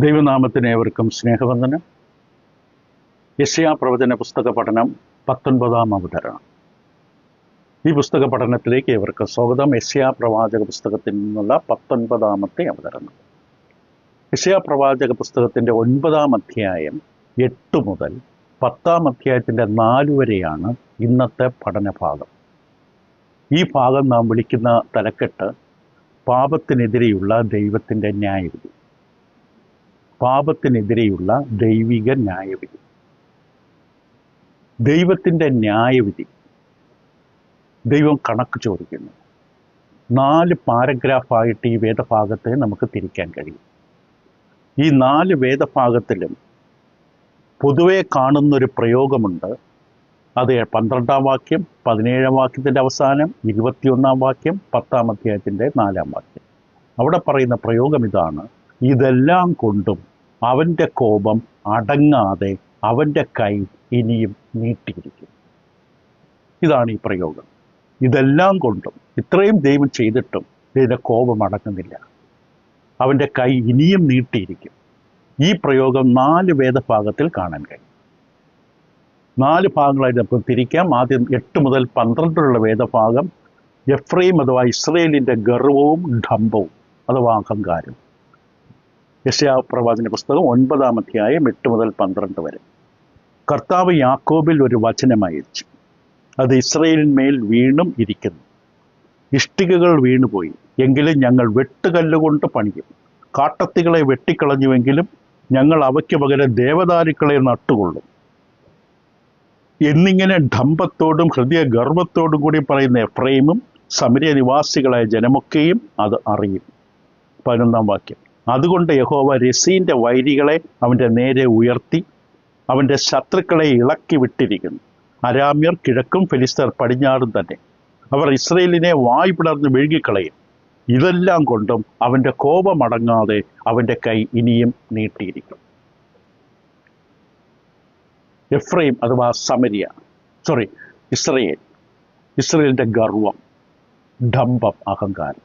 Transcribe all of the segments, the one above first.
ദൈവനാമത്തിന് ഏവർക്കും സ്നേഹവന്ദനം. യെശയ്യാ പ്രവചന പുസ്തക പഠനം 19-ാം അവതരണം. ഈ പുസ്തക പഠനത്തിലേക്ക് ഏവർക്കും സ്വാഗതം. യെശയ്യാ പ്രവാചക പുസ്തകത്തിൽ നിന്നുള്ള 19-ാമത്തെ അവതരണം. യെശയ്യാ പ്രവാചക പുസ്തകത്തിൻ്റെ 9-ാം അധ്യായം 8 മുതൽ 10-ാം അധ്യായത്തിൻ്റെ 4 വരെയാണ് ഇന്നത്തെ പഠനഭാഗം. ഈ ഭാഗം നാം വിളിക്കുന്ന തലക്കെട്ട് പാപത്തിനെതിരെയുള്ള ദൈവത്തിൻ്റെ ന്യായവിധി. പാപത്തിനെതിരെയുള്ള ദൈവിക ന്യായവിധി. ദൈവത്തിൻ്റെ ന്യായവിധി. ദൈവം കണക്ക് ചോദിക്കുന്നു. 4 പാരഗ്രാഫായിട്ട് ഈ വേദഭാഗത്തെ നമുക്ക് തിരിക്കാൻ കഴിയും. ഈ 4 വേദഭാഗത്തിലും പൊതുവെ കാണുന്നൊരു പ്രയോഗമുണ്ട്. അത് 12-ാം വാക്യം, 17-ാം വാക്യത്തിൻ്റെ അവസാനം, 21-ാം വാക്യം, 10-ാം അധ്യായത്തിൻ്റെ 4-ാം വാക്യം. അവിടെ പറയുന്ന പ്രയോഗം ഇതാണ്: ഇതെല്ലാം കൊണ്ടും അവൻ്റെ കോപം അടങ്ങാതെ അവൻ്റെ കൈ ഇനിയും നീട്ടിയിരിക്കും. ഇതാണ് ഈ പ്രയോഗം. ഇതെല്ലാം കൊണ്ടും, ഇത്രയും ദൈവം ചെയ്തിട്ടും ഇതിൻ്റെ കോപം അടങ്ങുന്നില്ല, അവൻ്റെ കൈ ഇനിയും നീട്ടിയിരിക്കും. ഈ പ്രയോഗം 4 വേദഭാഗത്തിൽ കാണാൻ കഴിയും. 4 ഭാഗങ്ങളായിട്ട് നമുക്ക് തിരിക്കാം. ആദ്യം 8 മുതൽ 12 വരെയുള്ള വേദഭാഗം എഫ്രൈം അഥവാ ഇസ്രയേലിൻ്റെ ഗർവവും ഡംഭവും അഥവാ അഹങ്കാരവും. യെശയ്യാ പ്രവാചന പുസ്തകം 9-ാം അധ്യായം 8 മുതൽ 12 വരെ. കർത്താവ് യാക്കോബിൽ ഒരു വചനം അയച്ചു, അത് ഇസ്രയേലിന്മേൽ വീണും ഇരിക്കുന്നു. ഇഷ്ടികകൾ വീണുപോയി, എങ്കിലും ഞങ്ങൾ വെട്ടുകല്ലുകൊണ്ട് പണിയും. കാട്ടത്തികളെ വെട്ടിക്കളഞ്ഞുവെങ്കിലും ഞങ്ങൾ അവയ്ക്ക് പകരം ദേവദാരുക്കളെ നട്ടുകൊള്ളും എന്നിങ്ങനെ ഡംഭത്തോടും ഹൃദയ ഗർവത്തോടും കൂടി പറയുന്ന എഫ്രൈമും സമരിയ നിവാസികളായ ജനമൊക്കെയും അത് അറിയും. 11-ാം വാക്യം. അതുകൊണ്ട് യഹോവ രെസീൻ്റെ വൈരികളെ അവൻ്റെ നേരെ ഉയർത്തി അവൻ്റെ ശത്രുക്കളെ ഇളക്കി വിട്ടിരിക്കുന്നു. അരാമ്യർ കിഴക്കും ഫെലിസ്തർ പടിഞ്ഞാറും തന്നെ. അവർ ഇസ്രയേലിനെ വായ് പിളർന്ന് വിഴുകിക്കളയും. ഇതെല്ലാം കൊണ്ടും അവൻ്റെ കോപമടങ്ങാതെ അവൻ്റെ കൈ ഇനിയും നീട്ടിയിരിക്കും. എഫ്രൈം അഥവാ ഇസ്രയേലിൻ്റെ ഗർവം, ഡംഭം, അഹങ്കാരം.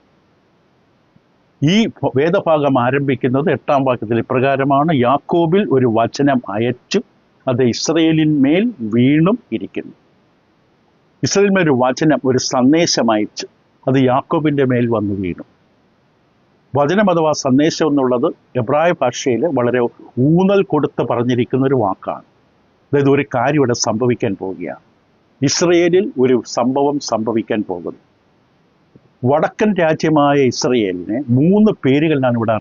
ഈ വേദഭാഗം ആരംഭിക്കുന്നത് 8-ാം വാക്യത്തിൽ ഇപ്രകാരമാണ്: യാക്കോബിൽ ഒരു വചനം അയച്ചു, അത് ഇസ്രയേലിന്മേൽ വീണും ഇരിക്കുന്നു. ഇസ്രയേലിന്മേൽ ഒരു വചനം, ഒരു സന്ദേശം അയച്ചു, അത് യാക്കോബിൻ്റെ മേൽ വന്നു വീണു. വചനം അഥവാ സന്ദേശം എന്നുള്ളത് എബ്രായ ഭാഷയിൽ വളരെ ഊന്നൽ കൊടുത്ത് പറഞ്ഞിരിക്കുന്ന ഒരു വാക്കാണ്. അതായത് ഒരു കാര്യം ഇവിടെ സംഭവിക്കാൻ പോവുകയാണ്. ഇസ്രയേലിൽ ഒരു സംഭവം സംഭവിക്കാൻ പോകുന്നു. വടക്കൻ രാജ്യമായ ഇസ്രയേലിനെ 3 പേരുകളിലാണ് ഇവിടെ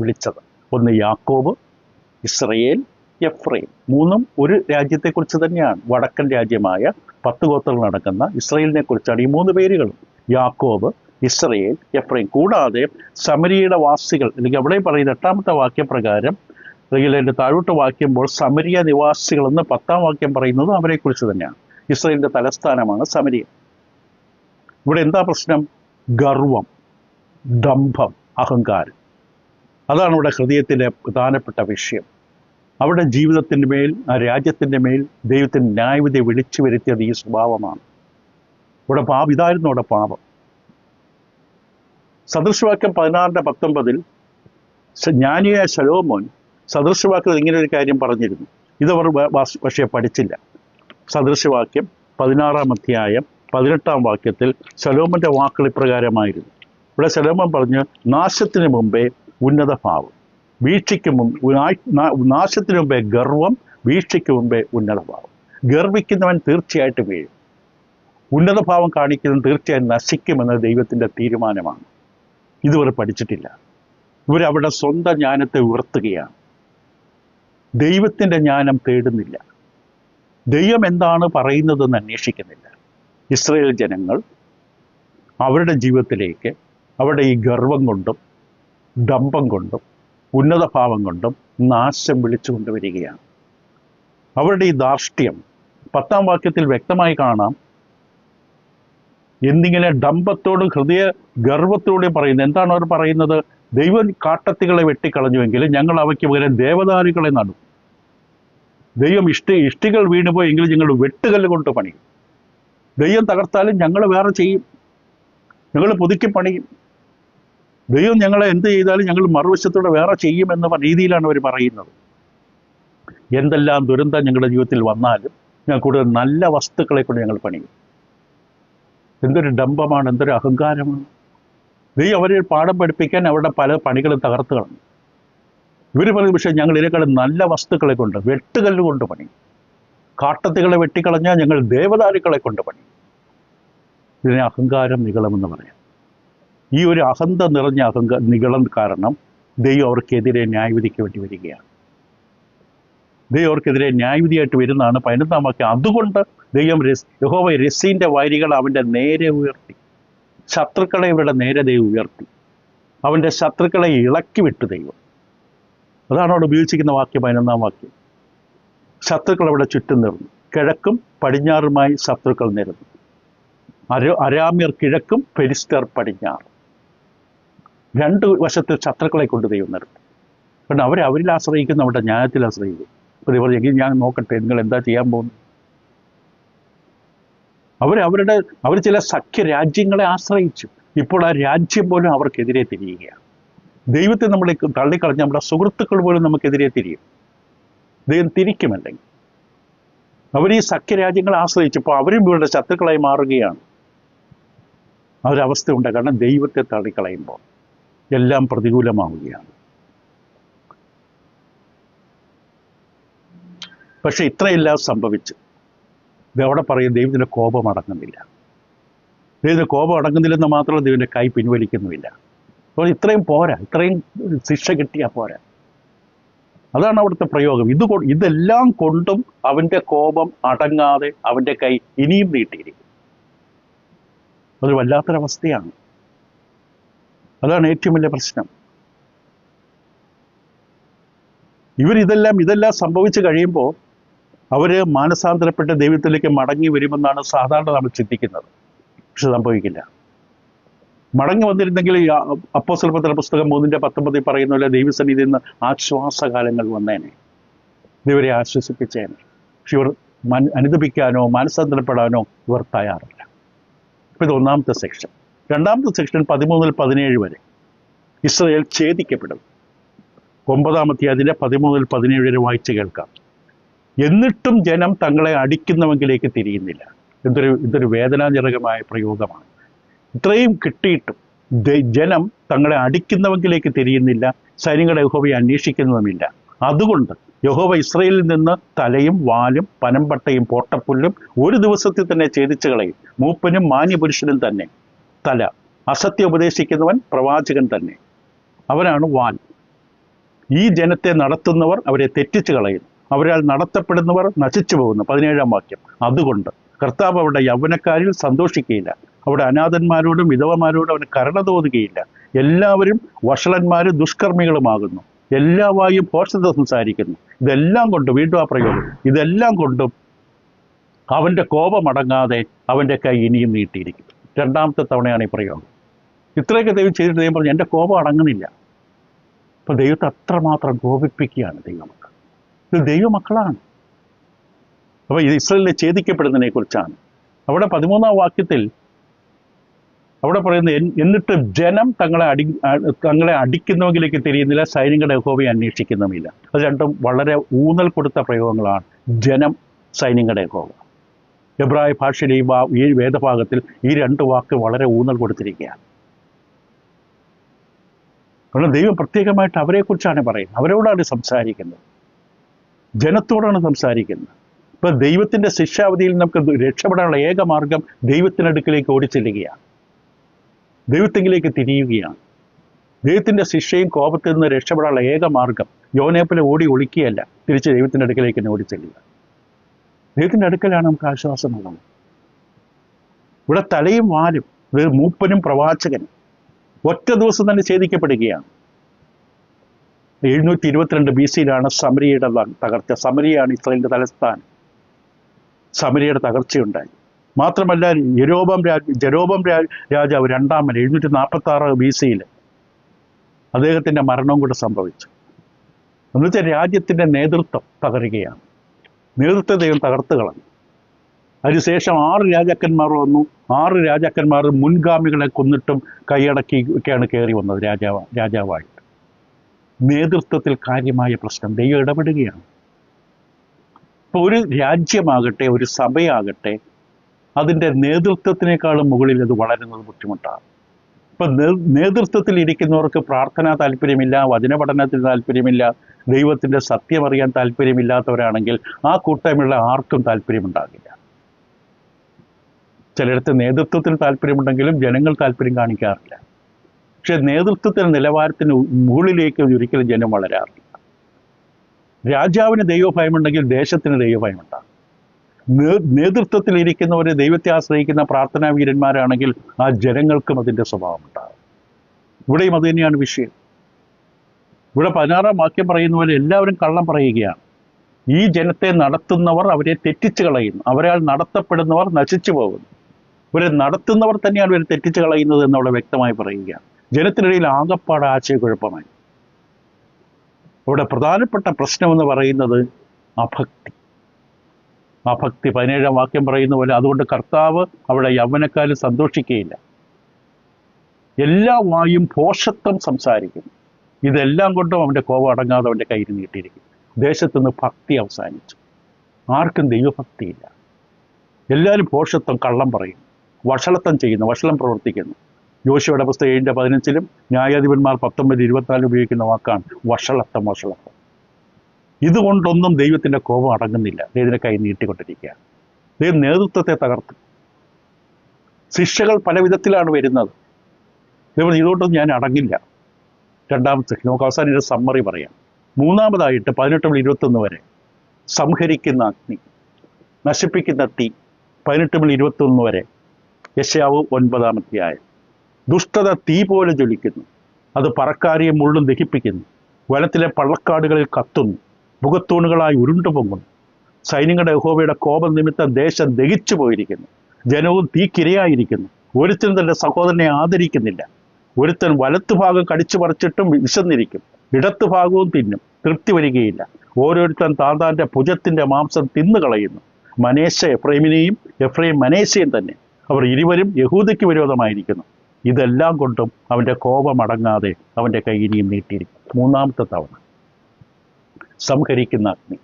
വിളിച്ചത്. ഒന്ന് യാക്കോബ്, ഇസ്രയേൽ, എഫ്രൈം. 3ഉം ഒരു രാജ്യത്തെക്കുറിച്ച് തന്നെയാണ്. വടക്കൻ രാജ്യമായ 10 ഗോത്രങ്ങൾ നടക്കുന്ന ഇസ്രയേലിനെ കുറിച്ചാണ് ഈ 3 പേരുകളും: യാക്കോബ്, ഇസ്രയേൽ, എഫ്രൈം. കൂടാതെ സമരിയയുടെ വാസികൾ, അല്ലെങ്കിൽ അവിടെ പറയുന്ന 8-ാമത്തെ വാക്യപ്രകാരം, അല്ലെങ്കിൽ അതിൻ്റെ താഴോട്ട് വാക്യമ്പോൾ സമരിയ നിവാസികൾ എന്ന് 10-ാം വാക്യം പറയുന്നത് അവരെക്കുറിച്ച് തന്നെയാണ്. ഇസ്രയേലിൻ്റെ തലസ്ഥാനമാണ് സമരിയ. ഇവിടെ എന്താ പ്രശ്നം? ഗർവം, ഡംഭം, അഹങ്കാരം. അതാണ് ഇവിടെ ഹൃദയത്തിലെ പ്രധാനപ്പെട്ട വിഷയം. അവരുടെ ജീവിതത്തിൻ്റെ മേൽ, ആ രാജ്യത്തിൻ്റെ മേൽ ദൈവത്തിൻ്റെ ന്യായവിധി വിളിച്ചു വരുത്തിയത് ഈ സ്വഭാവമാണ്. ഇവിടെ ഇതായിരുന്നു അവിടെ പാപം. സദൃശവാക്യം 16-19 ജ്ഞാനിയായ ശലോമോൻ സദൃശവാക്യത്തിൽ ഇങ്ങനെ ഒരു കാര്യം പറഞ്ഞിരുന്നു. ഇതവർ പക്ഷേ പഠിച്ചില്ല. സദൃശവാക്യം 16-ാം അധ്യായം 18-ാം വാക്യത്തിൽ ശലോമോന്റെ വാക്കുകൾ ഇപ്രകാരമായിരുന്നു. ഇവിടെ ശലോമോൻ പറഞ്ഞു: നാശത്തിന് മുമ്പേ ഉന്നത ഭാവം, നാശത്തിന് മുമ്പേ ഗർവം, വീഴ്ചയ്ക്ക് മുമ്പേ ഉന്നത ഭാവം. ഗർവിക്കുന്നവൻ തീർച്ചയായിട്ടും വീഴും. ഉന്നത ഭാവം കാണിക്കുന്നവൻ തീർച്ചയായും നശിക്കുമെന്ന് ദൈവത്തിൻ്റെ തീരുമാനമാണ്. ഇതുവർ പഠിച്ചിട്ടില്ല. ഇവരവിടെ സ്വന്തം ജ്ഞാനത്തെ ഉയർത്തുകയാണ്. ദൈവത്തിൻ്റെ ജ്ഞാനം തേടുന്നില്ല. ദൈവം എന്താണ് പറയുന്നതെന്ന് അന്വേഷിക്കുന്നില്ല. ഇസ്രായേൽ ജനങ്ങൾ അവരുടെ ജീവിതത്തിലേക്ക് അവരുടെ ഈ ഗർവം കൊണ്ടും ഡംഭം കൊണ്ടും ഉന്നതഭാവം കൊണ്ടും നാശം വിളിച്ചു കൊണ്ടുവരികയാണ്. അവരുടെ ഈ ധാർഷ്ട്യം 10-ാം വാക്യത്തിൽ വ്യക്തമായി കാണാം. എന്നിങ്ങനെ ഡംഭത്തോടും ഹൃദയ ഗർവത്തോടും പറയുന്നത്. എന്താണ് അവർ പറയുന്നത്? ദൈവം കാട്ടത്തികളെ വെട്ടിക്കളഞ്ഞുവെങ്കിലും ഞങ്ങൾ അവയ്ക്ക് പകരം ദേവദാരുക്കളെ നടും. ദൈവം ഇഷ്ടികൾ വീണുപോയെങ്കിലും ഞങ്ങൾ വെട്ടുകല്ല് കൊണ്ട് പണിയും. ദൈവം തകർത്താലും ഞങ്ങൾ വേറെ ചെയ്യും, ഞങ്ങൾ പുതുക്കി പണിയും. ദൈവം ഞങ്ങളെ എന്ത് ചെയ്താലും ഞങ്ങൾ മറുവശത്തൂടെ വേറെ ചെയ്യുമെന്ന രീതിയിലാണ് അവർ പറയുന്നത്. എന്തെല്ലാം ദുരന്തം ഞങ്ങളുടെ ജീവിതത്തിൽ വന്നാലും ഞങ്ങൾ കൂടുതൽ നല്ല വസ്തുക്കളെ കൊണ്ട് ഞങ്ങൾ പണിയും. എന്തൊരു ഡംഭമാണ്, എന്തൊരു അഹങ്കാരമാണ്. ദൈവം അവരെ പാഠം പഠിപ്പിക്കാൻ അവരുടെ പല പണികളും തകർത്ത് കളഞ്ഞു. ഇവർ പറയുന്ന പക്ഷേ ഞങ്ങൾ ഇതിനേക്കാളും നല്ല വസ്തുക്കളെ കൊണ്ട്, വെട്ടുകല്ല് കൊണ്ട് പണിയും. കാട്ടത്തികളെ വെട്ടിക്കളഞ്ഞാൽ ഞങ്ങൾ ദേവദാരുക്കളെ കൊണ്ട് പണിയും. ഇതിനെ അഹങ്കാരം, നിഗളമെന്ന് പറയാം. ഈ ഒരു അഹന്ത നിറഞ്ഞ നിഗളം കാരണം ദൈവം അവർക്കെതിരെ ന്യായവിധിക്ക് വേണ്ടി വരികയാണ്. ദൈവം അവർക്കെതിരെ ന്യായവിധിയായിട്ട് വരുന്നതാണ് 15-ാം വാക്യം. അതുകൊണ്ട് ദൈവം യഹോവ രസീന്റെ വൈരികൾ അവൻ്റെ നേരെ ഉയർത്തി, ശത്രുക്കളെ ഇവരുടെ നേരെ ദൈവം ഉയർത്തി, അവൻ്റെ ശത്രുക്കളെ ഇളക്കി വിട്ടു ദൈവം. അതാണ് അവിടെ ഉപയോഗിച്ചിരിക്കുന്ന വാക്യം, 15-ാം വാക്യം. ശത്രുക്കൾ അവിടെ ചുറ്റും നിറഞ്ഞു, കിഴക്കും പടിഞ്ഞാറുമായി ശത്രുക്കൾ നിരന്നു. അരാമ്യർ കിഴക്കും ഫെലിസ്ത്യർ പടിഞ്ഞാറ്. രണ്ട് വശത്ത് ശത്രുക്കളെ കൊണ്ട് ദൈവം നിർത്തി. കാരണം അവരിൽ ആശ്രയിക്കുന്ന, അവരുടെ ന്യായത്തിൽ ആശ്രയിക്കും. അപ്പോൾ ദൈവം എങ്കിൽ ഞാൻ നോക്കട്ടെ നിങ്ങൾ എന്താ ചെയ്യാൻ പോകുന്നു. അവർ ചില സഖ്യ രാജ്യങ്ങളെ ആശ്രയിച്ചു. ഇപ്പോൾ ആ രാജ്യം പോലും അവർക്കെതിരെ തിരിയുകയാണ്. ദൈവത്തെ നമ്മൾ തള്ളിക്കളഞ്ഞ് നമ്മുടെ സുഹൃത്തുക്കൾ പോലും നമുക്കെതിരെ തിരിയും. ദൈവം തിരിക്കുമല്ലെങ്കിൽ അവർ ഈ സഖ്യരാജ്യങ്ങളെ ആശ്രയിച്ചപ്പോൾ അവരും ഇവരുടെ ശത്രുക്കളായി മാറുകയാണ്. ആ ഒരു അവസ്ഥ ഉണ്ട്. കാരണം ദൈവത്തെ തള്ളിക്കളയുമ്പോൾ എല്ലാം പ്രതികൂലമാവുകയാണ്. പക്ഷെ ഇത്രയെല്ലാം സംഭവിച്ചു. അവിടെ പറയും ദൈവത്തിൻ്റെ കോപം അടങ്ങുന്നില്ല. ദൈവത്തിൻ്റെ കോപം അടങ്ങുന്നില്ലെന്ന് മാത്രമല്ല, ദൈവത്തിൻ്റെ കൈ പിൻവലിക്കുന്നുമില്ല. അപ്പോൾ ഇത്രയും പോരാ, ഇത്രയും ശിക്ഷ കിട്ടിയാൽ പോരാ. അതാണ് അവിടുത്തെ പ്രയോഗം. ഇതെല്ലാം കൊണ്ടും അവൻ്റെ കോപം അടങ്ങാതെ അവൻ്റെ കൈ ഇനിയും നീട്ടിയിരിക്കും. അതൊരു വല്ലാത്തൊരവസ്ഥയാണ്. അതാണ് ഏറ്റവും വലിയ പ്രശ്നം. ഇതെല്ലാം സംഭവിച്ചു കഴിയുമ്പോൾ അവർ മാനസാന്തരപ്പെട്ട് ദൈവത്തിലേക്ക് മടങ്ങി വരുമെന്നാണ് സാധാരണ നമ്മൾ ചിന്തിക്കുന്നത്. പക്ഷെ സംഭവിക്കില്ല. മടങ്ങി വന്നിരുന്നെങ്കിൽ അപ്പോസ്തലരുടെ പുസ്തകം 3:19 പറയുന്ന പോലെ ദൈവസന്നിധിയിൽ നിന്ന് ആശ്വാസകാലങ്ങൾ വന്നേനെ, ഇവരെ ആശ്വസിപ്പിച്ചേനെ. പക്ഷെ ഇവർ അനുദപിക്കാനോ മാനസാന്തരപ്പെടാനോ ഇവർ തയ്യാറില്ല. അപ്പോൾ ഇത് ഒന്നാമത്തെ സെക്ഷൻ. രണ്ടാമത്തെ സെക്ഷൻ 13-17 വരെ ഇസ്രായേൽ ഛേദിക്കപ്പെടും. 9-ാമത്തെ അതിൻ്റെ 13-17 വരെ വായിച്ച് കേൾക്കാം. എന്നിട്ടും ജനം തങ്ങളെ അടിക്കുന്നവെങ്കിലേക്ക് തിരിയുന്നില്ല. ഇതൊരു വേദനാജനകമായ പ്രയോഗമാണ്. ഇത്രയും കിട്ടിയിട്ടും ജനം തങ്ങളെ അടിക്കുന്നവെങ്കിലേക്ക് തിരിയുന്നില്ല, സൈന്യങ്ങളുടെ യഹോവയെ അന്വേഷിക്കുന്നതുമില്ല. അതുകൊണ്ട് യഹോവ ഇസ്രായേലിൽ നിന്ന് തലയും വാലും പനമ്പട്ടയും പോട്ടപ്പുല്ലും ഒരു ദിവസത്തിൽ തന്നെ ഛേദിച്ചു കളയും. മൂപ്പനും മാന്യപുരുഷനും തന്നെ തല, അസത്യം ഉപദേശിക്കുന്നവൻ പ്രവാചകൻ തന്നെ, അവനാണ് വാൽ. ഈ ജനത്തെ നടത്തുന്നവർ അവരെ തെറ്റിച്ചു കളയുന്നു, അവരാൽ നടത്തപ്പെടുന്നവർ നശിച്ചു പോകുന്നു. 17-ാം വാക്യം. അതുകൊണ്ട് കർത്താവ് അവരുടെ യൗവനക്കാരിൽ സന്തോഷിക്കുകയില്ല, അവിടെ അനാഥന്മാരോടും വിധവമാരോടും അവന് കരുണ തോന്നുകയില്ല. എല്ലാവരും വഷളന്മാരും ദുഷ്കർമ്മികളുമാകുന്നു, എല്ലാ വായും ഭോഷത സംസാരിക്കുന്നു. ഇതെല്ലാം കൊണ്ടും, വീണ്ടും ആ പ്രയോഗം, ഇതെല്ലാം കൊണ്ടും അവൻ്റെ കോപമടങ്ങാതെ അവൻ്റെ കൈ ഇനിയും നീട്ടിയിരിക്കും. രണ്ടാമത്തെ തവണയാണ് ഈ പ്രയോഗം. ഇത്രയൊക്കെ ദൈവം ചെയ്തിട്ട് ദൈവം പറഞ്ഞു എൻ്റെ കോപം അടങ്ങുന്നില്ല. അപ്പോൾ ദൈവത്തെ അത്രമാത്രം കോപിപ്പിക്കുകയാണ് ദൈവമക്കൾ. ഇത് ദൈവമക്കളാണ്. അപ്പോൾ ഇത് ഇസ്രായേലിനെ ഛേദിക്കപ്പെടുന്നതിനെ കുറിച്ചാണ്. അവിടെ 13-ാം വാക്യത്തിൽ അവിടെ പറയുന്നത്, എന്നിട്ട് ജനം തങ്ങളെ അടിക്കുന്നവെങ്കിലേക്ക് തിരിയുന്നില്ല, സൈന്യങ്ങളുടെ യഹോവയെ അന്വേഷിക്കുന്നുമില്ല. അത് രണ്ടും വളരെ ഊന്നൽ കൊടുത്ത പ്രയോഗങ്ങളാണ്. ജനം, സൈന്യങ്ങളുടെ യഹോവ. എബ്രായ ഭാഷയിലെ ഈ വേദഭാഗത്തിൽ ഈ രണ്ട് വാക്ക് വളരെ ഊന്നൽ കൊടുത്തിരിക്കുകയാണ്. കാരണം ദൈവം പ്രത്യേകമായിട്ട് അവരെക്കുറിച്ചാണ് പറയുന്നത്, അവരോടാണ് സംസാരിക്കുന്നത്, ജനത്തോടാണ് സംസാരിക്കുന്നത്. ഇപ്പം ദൈവത്തിൻ്റെ ശിക്ഷാവധിയിൽ നമുക്ക് രക്ഷപ്പെടാനുള്ള ഏക മാർഗം ദൈവത്തിനടുക്കിലേക്ക് ഓടിച്ചെല്ലുകയാണ്, ദൈവത്തെങ്കിലേക്ക് തിരിയുകയാണ്. ദൈവത്തിൻ്റെ ശിക്ഷയും കോപത്തിൽ നിന്ന് രക്ഷപ്പെടാനുള്ള ഏക മാർഗം യോനേപ്പോലെ ഓടി ഒളിക്കുകയല്ല, തിരിച്ച് ദൈവത്തിൻ്റെ അടുക്കലേക്ക് തന്നെ ഓടിച്ചെല്ലുക. ദൈവത്തിൻ്റെ അടുക്കലാണ് നമുക്ക് ആശ്വാസമുള്ളത്. ഇവിടെ തലയും വാലും, മൂപ്പനും പ്രവാചകനും ഒറ്റ ദിവസം തന്നെ ഛേദിക്കപ്പെടുകയാണ്. 722 BC സമരിയയുടെ തകർച്ച. സമരിയാണ് ഇസ്രായേലിൻ്റെ തലസ്ഥാനം. സമരിയയുടെ തകർച്ചയുണ്ടായി. മാത്രമല്ല ജെരോബാം രാജാവ് രണ്ടാമൻ 746 BC അദ്ദേഹത്തിൻ്റെ മരണവും കൂടെ സംഭവിച്ചു. എന്നുവെച്ചാൽ രാജ്യത്തിൻ്റെ നേതൃത്വം തകരുകയാണ്. നേതൃത്വ ദൈവം തകർത്ത് കളഞ്ഞു. അതിനുശേഷം 6 രാജാക്കന്മാർ വന്നു. 6 രാജാക്കന്മാർ മുൻഗാമികളെ കൊന്നിട്ടും കൈയടക്കിയൊക്കെയാണ് കയറി വന്നത് രാജാവായിട്ട്. നേതൃത്വത്തിൽ കാര്യമായ പ്രശ്നം. ദൈവം ഇടപെടുകയാണ്. ഇപ്പോൾ ഒരു രാജ്യമാകട്ടെ, ഒരു സഭയാകട്ടെ, അതിൻ്റെ നേതൃത്വത്തിനേക്കാളും മുകളിൽ അത് വളരുന്നത് ബുദ്ധിമുട്ടാണ്. ഇപ്പം നേതൃത്വത്തിൽ ഇരിക്കുന്നവർക്ക് പ്രാർത്ഥനാ താല്പര്യമില്ല, വചന പഠനത്തിന് താല്പര്യമില്ല, ദൈവത്തിൻ്റെ സത്യം അറിയാൻ താല്പര്യമില്ലാത്തവരാണെങ്കിൽ ആ കൂട്ടായ്മയുള്ള ആർക്കും താല്പര്യമുണ്ടാകില്ല. ചിലയിടത്ത് നേതൃത്വത്തിന് താല്പര്യമുണ്ടെങ്കിലും ജനങ്ങൾ താല്പര്യം കാണിക്കാറില്ല. പക്ഷെ നേതൃത്വത്തിന് നിലവാരത്തിന് മുകളിലേക്ക് ഒരിക്കലും ജനം വളരാറില്ല. രാജാവിന് ദൈവഭയമുണ്ടെങ്കിൽ ദേശത്തിന് ദൈവഭയമുണ്ടാകും. നേതൃത്വത്തിൽ ഇരിക്കുന്നവർ ദൈവത്തെ ആശ്രയിക്കുന്ന പ്രാർത്ഥനാ വീരന്മാരാണെങ്കിൽ ആ ജനങ്ങൾക്കും അതിൻ്റെ സ്വഭാവമുണ്ടാകും. ഇവിടെയും അത് തന്നെയാണ് വിഷയം. ഇവിടെ 16-ാം വാക്യം പറയുന്ന പോലെ എല്ലാവരും കള്ളം പറയുകയാണ്. ഈ ജനത്തെ നടത്തുന്നവർ അവരെ തെറ്റിച്ച് കളയുന്നു, അവരാൽ നടത്തപ്പെടുന്നവർ നശിച്ചു പോകുന്നു. ഇവരെ നടത്തുന്നവർ തന്നെയാണ് ഇവരെ തെറ്റിച്ച് കളയുന്നത് എന്നുള്ള വ്യക്തമായി പറയുകയാണ്. ജനത്തിനിടയിൽ ആകപ്പാട് ആശയക്കുഴപ്പമായി. ഇവിടെ പ്രധാനപ്പെട്ട പ്രശ്നമെന്ന് പറയുന്നത് അഭക്തി. 17-ാം വാക്യം പറയുന്ന പോലെ, അതുകൊണ്ട് കർത്താവ് അവിടെ യൗവനക്കാരിൽ സന്തോഷിക്കുകയില്ല. എല്ലാ വായും ഭോഷത്വം സംസാരിക്കുന്നു. ഇതെല്ലാം കൊണ്ടും അവൻ്റെ കോപം അടങ്ങാതെ അവൻ്റെ കയ്യിൽ നീട്ടിയിരിക്കും. ദേശത്തുനിന്ന് ഭക്തി അവസാനിച്ചു. ആർക്കും ദൈവഭക്തിയില്ല. എല്ലാവരും ഭോഷത്വം, കള്ളം പറയുന്നു, വഷളത്വം ചെയ്യുന്നു, വഷളം പ്രവർത്തിക്കുന്നു. യോശുവയുടെ പുസ്തകം 7:15 ന്യായാധിപന്മാർ 19:24 ഉപയോഗിക്കുന്ന വാക്കാണ് വഷളത്വം. ഇതുകൊണ്ടൊന്നും ദൈവത്തിൻ്റെ കോപം അടങ്ങുന്നില്ല. ദൈവത്തിൻ്റെ കൈ നീട്ടിക്കൊണ്ടിരിക്കുകയാണ്. ദൈവം നേതൃത്വത്തെ തകർത്തു. ശിക്ഷകൾ പല വിധത്തിലാണ് വരുന്നത്. ദൈവം ഇതുകൊണ്ടൊന്നും ഞാൻ അടങ്ങില്ല. രണ്ടാമത്തെ നമുക്ക് അവസാനം ഒരു സമ്മറി പറയാം. മൂന്നാമതായിട്ട് 18-21 വരെ സംഹരിക്കുന്ന അഗ്നി, നശിപ്പിക്കുന്ന തീ. 18-21 വരെ യെശയ്യാവ് 9-ാം അധ്യായം. ദുഷ്ടത തീ പോലെ ജ്വലിക്കുന്നു, അത് പറക്കാരിയെ മുള്ളും ദഹിപ്പിക്കുന്നു. വനത്തിലെ പള്ളക്കാടുകളിൽ കത്തുന്നു, മുഖത്തൂണുകളായി ഉരുണ്ടുപൊങ്ങുന്നു. സൈന്യങ്ങളുടെ യഹോവയുടെ കോപം നിമിത്തം ദേശം ദഹിച്ചു പോയിരിക്കുന്നു. ജനവും തീക്കിരയായിരിക്കുന്നു. ഒരുത്തനും തൻ്റെ സഹോദരനെ ആദരിക്കുന്നില്ല. ഒരുത്തൻ വലത്തുഭാഗം കടിച്ചു പറിച്ചിട്ടും വിശന്നിരിക്കും, ഇടത്തുഭാഗവും തിന്നും, തൃപ്തി വരികയില്ല. ഓരോരുത്തൻ താന്താൻ്റെ ഭുജത്തിൻ്റെ മാംസം തിന്നുകളയുന്നു. മനേശ എഫ്രൈമിനെയും, എഫ്രൈം മനേശയും തന്നെ. അവർ ഇരുവരും യഹൂദയ്ക്ക് വിരോധമായിരിക്കുന്നു. ഇതെല്ലാം കൊണ്ടും അവൻ്റെ കോപം അടങ്ങാതെ അവൻ്റെ കൈ ഇനിയും നീട്ടിയിരിക്കും. മൂന്നാമത്തെ തവണ സംഹരിക്കുന്ന അഗ്നി.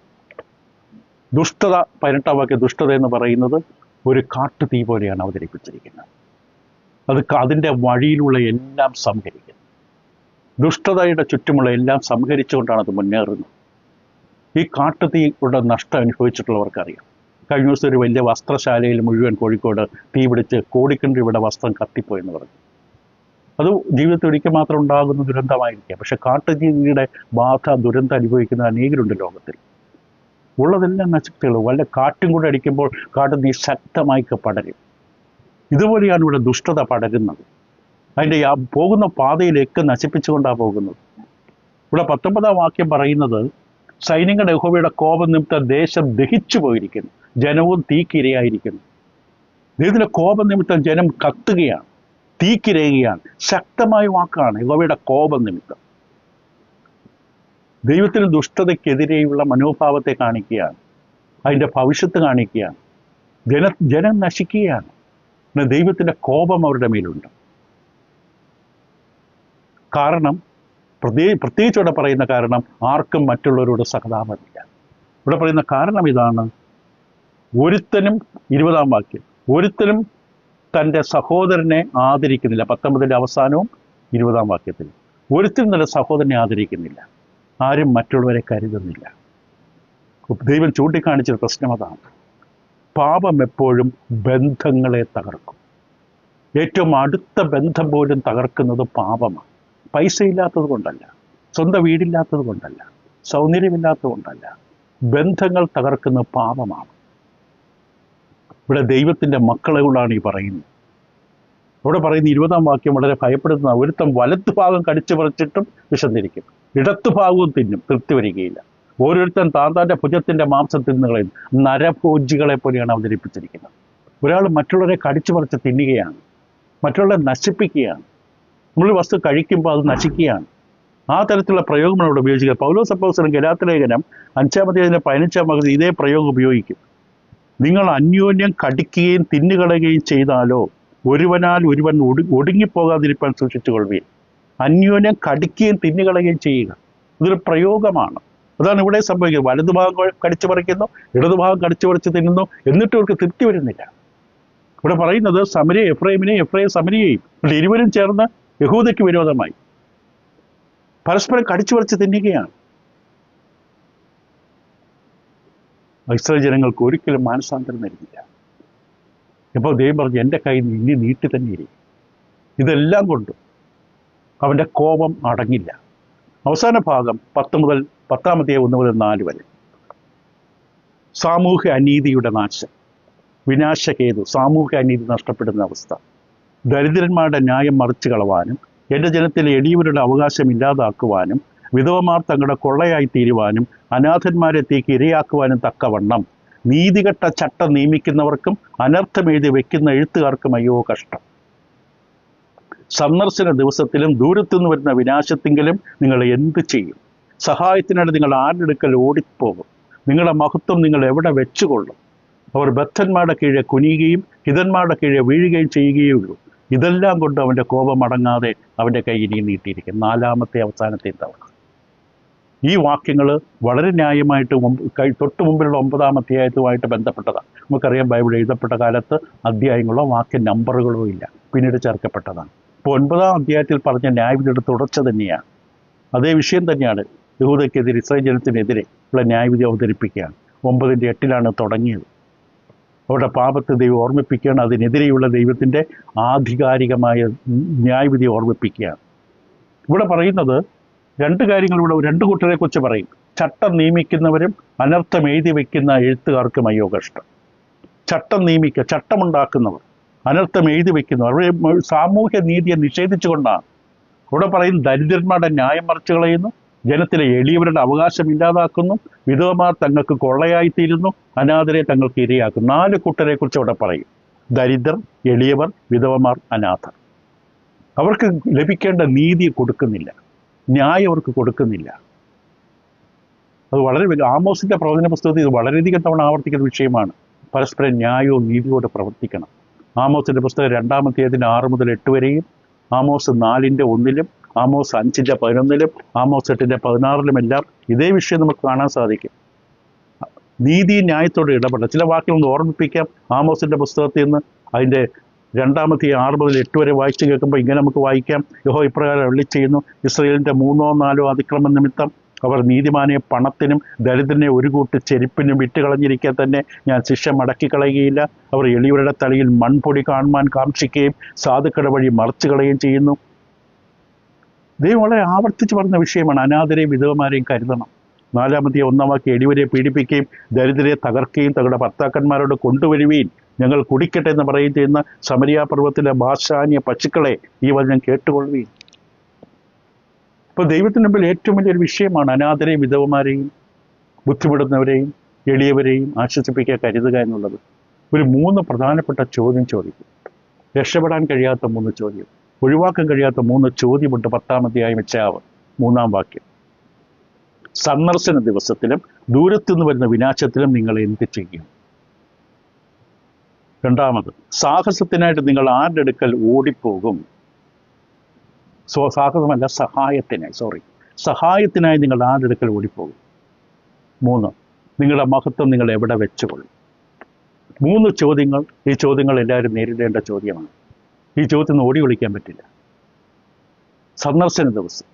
ദുഷ്ടത 18-ാം വാക്യം. ദുഷ്ടത എന്ന് പറയുന്നത് ഒരു കാട്ടുതീ പോലെയാണ് അവതരിപ്പിച്ചിരിക്കുന്നത്. അത് അതിൻ്റെ വഴിയിലുള്ള എല്ലാം സംഹരിക്കുന്നു. ദുഷ്ടതയുടെ ചുറ്റുമുള്ള എല്ലാം സംഹരിച്ചുകൊണ്ടാണ് അത് മുന്നേറുന്നത്. ഈ കാട്ടുതീയുടെ നഷ്ടം അനുഭവിച്ചിട്ടുള്ളവർക്കറിയാം. കഴിഞ്ഞ ദിവസം ഒരു വലിയ വസ്ത്രശാലയിൽ മുഴുവൻ കോഴിക്കോട് തീ പിടിച്ച് കോടിക്കണക്കിന് ഇവിടെ വസ്ത്രം കത്തിപ്പോയെന്ന് പറഞ്ഞു. അത് ജീവിതത്തിൽ ഒരിക്കൽ മാത്രം ഉണ്ടാകുന്ന ദുരന്തമായിരിക്കാം. പക്ഷെ കാട്ടുതീയുടെ ബാധ, ദുരന്തം അനുഭവിക്കുന്ന അനേകരുണ്ട് ലോകത്തിൽ. ഉള്ളതെല്ലാം നശിപ്പിച്ചുള്ളൂ. വല്ല കാറ്റും കൂടെ അടിക്കുമ്പോൾ കാട്ടുതീ ശക്തമായി പടരും. ഇതുപോലെയാണ് ഇവിടെ ദുഷ്ടത പടരുന്നത്. അതിൻ്റെ പോകുന്ന പാതയിലേക്ക് നശിപ്പിച്ചുകൊണ്ടാണ് പോകുന്നത്. ഇവിടെ 19-ാം വാക്യം പറയുന്നത്, സൈന്യങ്ങളുടെ യഹോവയുടെ കോപം നിമിത്തം ദേശം ദഹിച്ചു പോയിരിക്കുന്നു, ജനവും തീക്കിരയായിരിക്കുന്നു. ദൈവത്തിൻ്റെ കോപം നിമിത്തം ജനം കത്തുകയാണ്, തീക്കിരയുകയാണ്. ശക്തമായ വാക്കാണ്. യഹോവയുടെ കോപം നിമിത്തം ദൈവത്തിന് ദുഷ്ടതയ്ക്കെതിരെയുള്ള മനോഭാവത്തെ കാണിക്കുകയാണ്. അതിൻ്റെ ഭവിഷ്യത്ത് കാണിക്കുകയാണ്. ജനം നശിക്കുകയാണ്. ദൈവത്തിൻ്റെ കോപം അവരുടെ മേലുണ്ട്. കാരണം പ്രത്യേകിച്ച് ഇവിടെ പറയുന്ന കാരണം, ആർക്കും മറ്റുള്ളവരോട് സഹതാപമില്ല. ഇവിടെ പറയുന്ന കാരണം ഇതാണ്. ഒരുത്തനും 20-ാം വാക്യം, ഒരുത്തനും തൻ്റെ സഹോദരനെ ആദരിക്കുന്നില്ല. 19-ന്റെ അവസാനവും 20-ാം വാക്യത്തിൽ ഒരുത്തനും തൻ്റെ സഹോദരനെ ആദരിക്കുന്നില്ല. ആരും മറ്റുള്ളവരെ കരുതുന്നില്ല. ദൈവം ചൂണ്ടിക്കാണിച്ചൊരു പ്രശ്നം അതാണ്. പാപം എപ്പോഴും ബന്ധങ്ങളെ തകർക്കും. ഏറ്റവും അടുത്ത ബന്ധം പോലും തകർക്കുന്നത് പാപമാണ്. പൈസ ഇല്ലാത്തത് കൊണ്ടല്ല, സ്വന്തം വീടില്ലാത്തത് കൊണ്ടല്ല, സൗന്ദര്യമില്ലാത്തത് കൊണ്ടല്ല. ബന്ധങ്ങൾ തകർക്കുന്ന പാപമാണ്. ഇവിടെ ദൈവത്തിൻ്റെ മക്കളെ കൊണ്ടാണ് ഈ പറയുന്നത്. ഇവിടെ പറയുന്ന 20-ാം വാക്യം വളരെ ഭയപ്പെടുന്ന, ഒരുത്തം വലത്തു ഭാഗം കടിച്ചു പറിച്ചിട്ടും വിശന്നിരിക്കും, ഇടത്തുഭാഗവും തിന്നും, തൃപ്തി വരികയില്ല. ഓരോരുത്തൻ താന്താൻ്റെ ഭുജത്തിൻ്റെ മാംസം തിന്നുകളയും. നരഭോജികളെ പോലെയാണ് അവതരിപ്പിച്ചിരിക്കുന്നത്. ഒരാൾ മറ്റുള്ളവരെ കടിച്ചു പറിച്ച് തിന്നുകയാണ്, മറ്റുള്ളവരെ നശിപ്പിക്കുകയാണ്. നമ്മൾ വസ്തു കഴിക്കുമ്പോൾ അത് നശിക്കുകയാണ്. ആ തരത്തിലുള്ള പ്രയോഗമാണ് ഇവിടെ ഉപയോഗിക്കുക. പൗലോസ് അപ്പോസ്തലൻ ഗലാത്യ ലേഖനം 5-ാം അധ്യായം 15-ാം വാക്യത്തിൽ ഇതേ പ്രയോഗം ഉപയോഗിക്കും. നിങ്ങൾ അന്യോന്യം കടിക്കുകയും തിന്നുകളയുകയും ചെയ്താലോ ഒരുവനാൽ ഒരുവൻ ഒടുങ്ങിപ്പോകാതിരിക്കാൻ സൂക്ഷിച്ചുകൊള്ളുകയും. അന്യോന്യം കടിക്കുകയും തിന്നുകളയുകയും ചെയ്യുക, ഇതൊരു പ്രയോഗമാണ്. അതാണ് ഇവിടെ സംഭവിക്കുന്നത്. വലതുഭാഗം കടിച്ചു പറിക്കുന്നു, ഇടതുഭാഗം കടിച്ചു പറിച്ച് തിന്നുന്നു, എന്നിട്ട് അവർക്ക് തൃപ്തി വരുന്നില്ല. ഇവിടെ പറയുന്നത് സമരിയ എഫ്രൈമിനെയും എഫ്രൈം സമരിയെയും ഇരുവരും ചേർന്ന് യഹൂദയ്ക്ക് വിരോധമായി പരസ്പരം കടിച്ചു പറിച്ച് തിന്നുകയാണ്. ഇസ്രായേൽ ജനങ്ങൾക്ക് ഒരിക്കലും മാനസാന്തരം നൽകില്ല. ഇപ്പോൾ ദൈവം പറഞ്ഞു, എൻ്റെ കൈ ഇനി നീട്ടി തന്നെ ഇരിക്കും. ഇതെല്ലാം കൊണ്ട് അവൻ്റെ കോപം അടങ്ങില്ല. അവസാന ഭാഗം 10 മുതൽ 1 മുതൽ 4 വരെ. സാമൂഹ്യ അനീതിയുടെ നാശം, വിനാശകേതു, സാമൂഹ്യ അനീതി നഷ്ടപ്പെടുന്ന അവസ്ഥ. ദരിദ്രന്മാരുടെ ന്യായം മറിച്ചു കളവാനും എൻ്റെ ജനത്തിലെ എളിയവരുടെ അവകാശം ഇല്ലാതാക്കുവാനും വിധവമാർ തങ്ങളുടെ കൊള്ളയായി തീരുവാനും അനാഥന്മാരെ തീക്ക് ഇരയാക്കുവാനും തക്കവണ്ണം നീതികെട്ട ചട്ടം നിയമിക്കുന്നവർക്കും അനർത്ഥമെഴുതി വെക്കുന്ന എഴുത്തുകാർക്കും അയ്യോ കഷ്ടം. സന്ദർശന ദിവസത്തിലും ദൂരത്തുനിന്ന് വരുന്ന വിനാശത്തെങ്കിലും നിങ്ങൾ എന്ത് ചെയ്യും? സഹായത്തിനായിട്ട് നിങ്ങൾ ആരുടെ അടുക്കൽ ഓടിപ്പോകും? നിങ്ങളുടെ മഹത്വം നിങ്ങൾ എവിടെ വെച്ചുകൊള്ളും? അവർ ബദ്ധന്മാരുടെ കീഴെ കുനിയുകയും ഹിതന്മാരുടെ കീഴെ വീഴുകയും ചെയ്യുകയുള്ളൂ. ഇതെല്ലാം കൊണ്ട് അവൻ്റെ കോപം അടങ്ങാതെ അവൻ്റെ കൈ ഇനിയും നീട്ടിയിരിക്കും. 4-ാമത്തെ അവസാനത്തെ തവണ. ഈ വാക്യങ്ങൾ വളരെ ന്യായമായിട്ട് തൊട്ട് മുമ്പിലുള്ള 9-ാം അധ്യായത്തുമായിട്ട് ബന്ധപ്പെട്ടതാണ്. നമുക്കറിയാം, ബൈബിൾ എഴുതപ്പെട്ട കാലത്ത് അധ്യായങ്ങളോ വാക്യ നമ്പറുകളോ ഇല്ല, പിന്നീട് ചേർക്കപ്പെട്ടതാണ്. ഇപ്പോൾ 9-ാം അധ്യായത്തിൽ പറഞ്ഞ ന്യായവിധിയുടെ തുടർച്ച തന്നെയാണ്. അതേ വിഷയം തന്നെയാണ്. യഹൂദയ്ക്കെതിരെ, ഇസ്രായേൽ ജനത്തിനെതിരെ ഉള്ള ന്യായവിധി അവതരിപ്പിക്കുകയാണ്. 9-8 തുടങ്ങിയത്. അവരുടെ പാപത്തെ ദൈവം ഓർമ്മിപ്പിക്കുകയാണ്. അതിനെതിരെയുള്ള ദൈവത്തിൻ്റെ ആധികാരികമായ ന്യായവിധി ഓർമ്മിപ്പിക്കുകയാണ്. ഇവിടെ പറയുന്നത് 2 കാര്യങ്ങൾ. ഇവിടെ 2 കൂട്ടരെ കുറിച്ച് പറയും. ചട്ടം നിയമിക്കുന്നവരും അനർത്ഥം എഴുതി വയ്ക്കുന്ന എഴുത്തുകാർക്കും അയ്യോ കഷ്ടം. ചട്ടം നിയമിക്കുക, ചട്ടമുണ്ടാക്കുന്നവർ, അനർത്ഥം എഴുതി വയ്ക്കുന്നവർ, അവരുടെ സാമൂഹ്യ നീതിയെ നിഷേധിച്ചുകൊണ്ടാണ്. ഇവിടെ പറയും ദരിദ്രന്മാരുടെ ന്യായം മറിച്ചു കളയുന്നു, ജനത്തിലെ എളിയവരുടെ അവകാശം ഇല്ലാതാക്കുന്നു, വിധവമാർ തങ്ങൾക്ക് കൊള്ളയായിത്തീരുന്നു, അനാഥരെ തങ്ങൾക്ക് ഇരയാക്കുന്നു. 4 കൂട്ടരെ കുറിച്ച് അവിടെ പറയും. ദരിദ്രർ, എളിയവർ, വിധവമാർ, അനാഥർ. അവർക്ക് ലഭിക്കേണ്ട നീതി കൊടുക്കുന്നില്ല, ന്യായം അവർക്ക് കൊടുക്കുന്നില്ല. അത് വളരെ ആമോസിന്റെ പ്രവചന പുസ്തകത്തിൽ ഇത് വളരെയധികം തവണ ആവർത്തിക്കുന്ന വിഷയമാണ്. പരസ്പരം ന്യായവും നീതിയോടെ പ്രവർത്തിക്കണം. ആമോസിന്റെ പുസ്തകം 2-ാം അധ്യായത്തിന് 6 മുതൽ 8 വരെയും, ആമോസ് 4:1, ആമോസ് 5:11, ആമോസ് 8:16 എല്ലാം ഇതേ വിഷയം നമുക്ക് കാണാൻ സാധിക്കും. നീതി ന്യായത്തോടെ ഇടപെടണം. ചില വാക്കുകളൊന്ന് ഓർമ്മിപ്പിക്കാം. ആമോസിന്റെ പുസ്തകത്തിൽ നിന്ന് അതിൻ്റെ 2-ാം അധ്യായം 6 മുതൽ 8 വരെ വായിച്ചു കേൾക്കുമ്പോൾ ഇങ്ങനെ നമുക്ക് വായിക്കാം. യഹോവ ഇപ്രകാരം അരുളിച്ചെയ്യുന്നു, ഇസ്രായേലിൻ്റെ 3-4 അതിക്രമ നിമിത്തം അവർ നീതിമാനെ പണത്തിനും ദരിദ്രനെ ഒരു കൂട്ട് ചെരുപ്പിനും വിട്ടുകളഞ്ഞിരിക്കാൻ തന്നെ ഞാൻ ശിക്ഷ മടക്കിക്കളയുകയില്ല. അവർ എളിയവരുടെ തലയിൽ മൺപൊടി കാണുവാൻ കാക്ഷിക്കുകയും സാധുക്കളുടെ വഴി മറച്ചു കളയുകയും ചെയ്യുന്നു. ദൈവം വളരെ ആവർത്തിച്ച് പറഞ്ഞ വിഷയമാണ്. അനാഥരെയും വിധവമാരെയും കരുതണം. 4-ാമത്തെ 1-ാം വാക്യം, എളിയവരെ പീഡിപ്പിക്കുകയും ദരിദ്രരെ തകർക്കുകയും തങ്ങളുടെ ഭർത്താക്കന്മാരോട് കൊണ്ടുവരുകയും ഞങ്ങൾ കുടിക്കട്ടെ എന്ന് പറയുകയും ചെയ്യുന്ന സമരിയ പർവ്വതത്തിലെ ഭാഷാന്യ പശുക്കളെ ഈ വചനം കേട്ടുകൊള്ളുകയും. ഇപ്പോൾ ദൈവത്തിന് മുമ്പിൽ ഏറ്റവും വലിയൊരു വിഷയമാണ് അനാഥരെയും വിധവമാരെയും ബുദ്ധിമുട്ടുന്നവരെയും എളിയവരെയും ആശ്വസിപ്പിക്കാൻ കരുതുക എന്നുള്ളത്. ഒരു 3 പ്രധാനപ്പെട്ട ചോദ്യം ചോദിക്കും. രക്ഷപ്പെടാൻ കഴിയാത്ത 3 ചോദ്യം, ഒഴിവാക്കാൻ കഴിയാത്ത 3 ചോദ്യമുണ്ട്. 10-ാം അധ്യായം യശയ്യാവ് 3-ാം വാക്യം. സന്ദർശന ദിവസത്തിലും ദൂരത്തുനിന്ന് വരുന്ന വിനാശത്തിലും നിങ്ങൾ എന്ത് ചെയ്യും? 2-ാമത്, സാഹസത്തിനായിട്ട് നിങ്ങൾ ആരുടെ അടുക്കൽ ഓടിപ്പോകും? സാഹസമല്ല, സഹായത്തിനായി നിങ്ങൾ ആരുടെ അടുക്കൽ ഓടിപ്പോകും? 3, നിങ്ങളുടെ മഹത്വം നിങ്ങൾ എവിടെ വെച്ചുകൊള്ളും? 3 ചോദ്യങ്ങൾ. ഈ ചോദ്യങ്ങൾ എല്ലാവരും നേരിടേണ്ട ചോദ്യമാണ്. ഈ ചോദ്യത്തിന് ഓടി ഒളിക്കാൻ പറ്റില്ല. സന്ദർശന ദിവസം,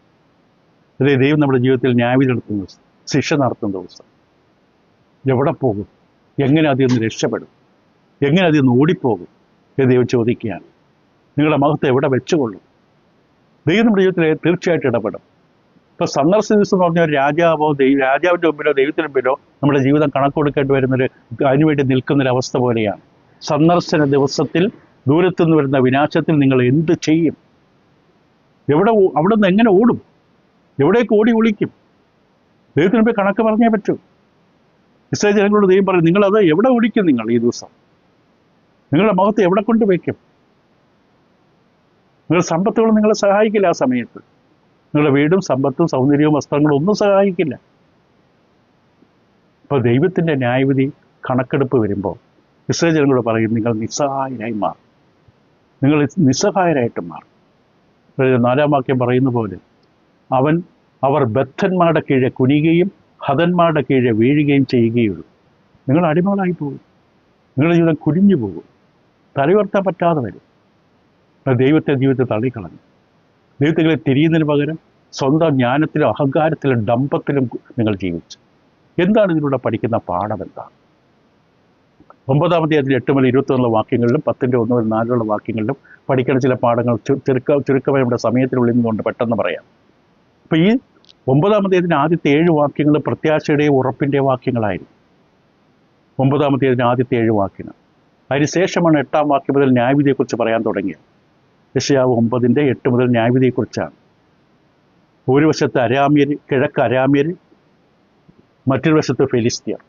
അതേ ദൈവം നമ്മുടെ ജീവിതത്തിൽ ന്യായവിധി നടത്തുന്ന ദിവസം, ശിക്ഷ നടത്തുന്ന ദിവസം, എവിടെ പോകും? എങ്ങനെ അതിൽ നിന്ന് രക്ഷപ്പെടും? എങ്ങനെ അതിൽ നിന്ന് ഓടിപ്പോകും എന്ന് ദൈവം ചോദിക്കുകയാണ്. നിങ്ങളുടെ മഹത്വം എവിടെ വെച്ചുകൊള്ളും? ദൈവം നമ്മുടെ ജീവിതത്തിൽ തീർച്ചയായിട്ടും ഇടപെടും. ഇപ്പോൾ സന്ദർശന ദിവസം എന്ന് പറഞ്ഞാൽ രാജാവിൻ്റെ മുമ്പിലോ ദൈവത്തിന് മുമ്പിലോ നമ്മുടെ ജീവിതം കണക്ക് കൊടുക്കേണ്ടി വരുന്നൊരു, അതിനുവേണ്ടി നിൽക്കുന്നൊരവസ്ഥ പോലെയാണ്. സന്ദർശന ദിവസത്തിൽ ദൂരത്തുനിന്ന് വരുന്ന വിനാശത്തിൽ നിങ്ങൾ എന്ത് ചെയ്യും? അവിടെ നിന്ന് എങ്ങനെ ഓടും? എവിടേക്ക് ഓടി ഒളിക്കും? ദൈവത്തിന് മുമ്പ് കണക്ക് പറഞ്ഞേ പറ്റൂ. ഇസ്രായേൽ ജനങ്ങളോട് ദൈവം പറയും, നിങ്ങളത് എവിടെ ഒളിക്കും? നിങ്ങൾ ഈ ദിവസം നിങ്ങളുടെ മുഖത്ത് എവിടെ കൊണ്ട് വയ്ക്കും? നിങ്ങളുടെ സമ്പത്തുകൾ നിങ്ങളെ സഹായിക്കില്ല. ആ സമയത്ത് നിങ്ങളുടെ വീടും സമ്പത്തും സൗന്ദര്യവും വസ്ത്രങ്ങളും ഒന്നും സഹായിക്കില്ല. അപ്പോൾ ദൈവത്തിൻ്റെ ന്യായവിധി കണക്കെടുപ്പ് വരുമ്പോൾ ഇസ്രായേൽ ജനങ്ങളോട് പറയും, നിങ്ങൾ നിസ്സഹായരായി മാറും, നിങ്ങൾ നിസ്സഹായരായിട്ട് മാറും. 4-ാം വാക്യം പറയുന്ന പോലെ അവർ ബദ്ധന്മാരുടെ കീഴെ കുനിയുകയും ഹതന്മാരുടെ കീഴെ വീഴുകയും ചെയ്യുകയുള്ളൂ. നിങ്ങൾ അടിമകളായി പോകും, നിങ്ങളുടെ ജീവിതം കുനിഞ്ഞു പോകും, തലയുയർത്താൻ പറ്റാതെ വരും. ജീവിതത്തെ തള്ളിക്കളഞ്ഞു. ദൈവത്തിലെ തിരിയുന്നതിന് പകരം സ്വന്തം ജ്ഞാനത്തിലും അഹങ്കാരത്തിലും ഡംഭത്തിലും നിങ്ങൾ ജീവിച്ചു. എന്താണ് ഇതിലൂടെ പഠിക്കുന്ന പാഠം? എന്താണ്? 9-ാം അധ്യായത്തിൽ 8 മുതൽ 21 വാക്യങ്ങളിലും 10-ന്റെ 1 മുതൽ 4 വാക്യങ്ങളിലും പഠിക്കുന്ന ചില പാഠങ്ങൾ ചുരുക്കമായി നമ്മുടെ സമയത്തിനുള്ളിൽ നിന്നുകൊണ്ട് പെട്ടെന്ന് പറയാം. അപ്പോൾ ഈ 9-ാം അധ്യായത്തിൻ്റെ ആദ്യത്തെ 7 വാക്യങ്ങൾ പ്രത്യാശയുടെയും ഉറപ്പിൻ്റെയും വാക്യങ്ങളായിരുന്നു. 9-ാം അധ്യായത്തിൻ്റെ ആദ്യത്തെ 7 വാക്യങ്ങൾ. അതിനുശേഷമാണ് 8-ാം വാക്യം മുതൽ ന്യായവിധിയെക്കുറിച്ച് പറയാൻ തുടങ്ങിയത്. യെശയ്യാവ് 9-ന്റെ 8 മുതൽ ന്യായവിധിയെക്കുറിച്ചാണ്. ഒരു വശത്ത് അരാമ്യർ, കിഴക്ക് അരാമ്യർ, മറ്റൊരു വശത്ത് ഫെലിസ്ത്യർ.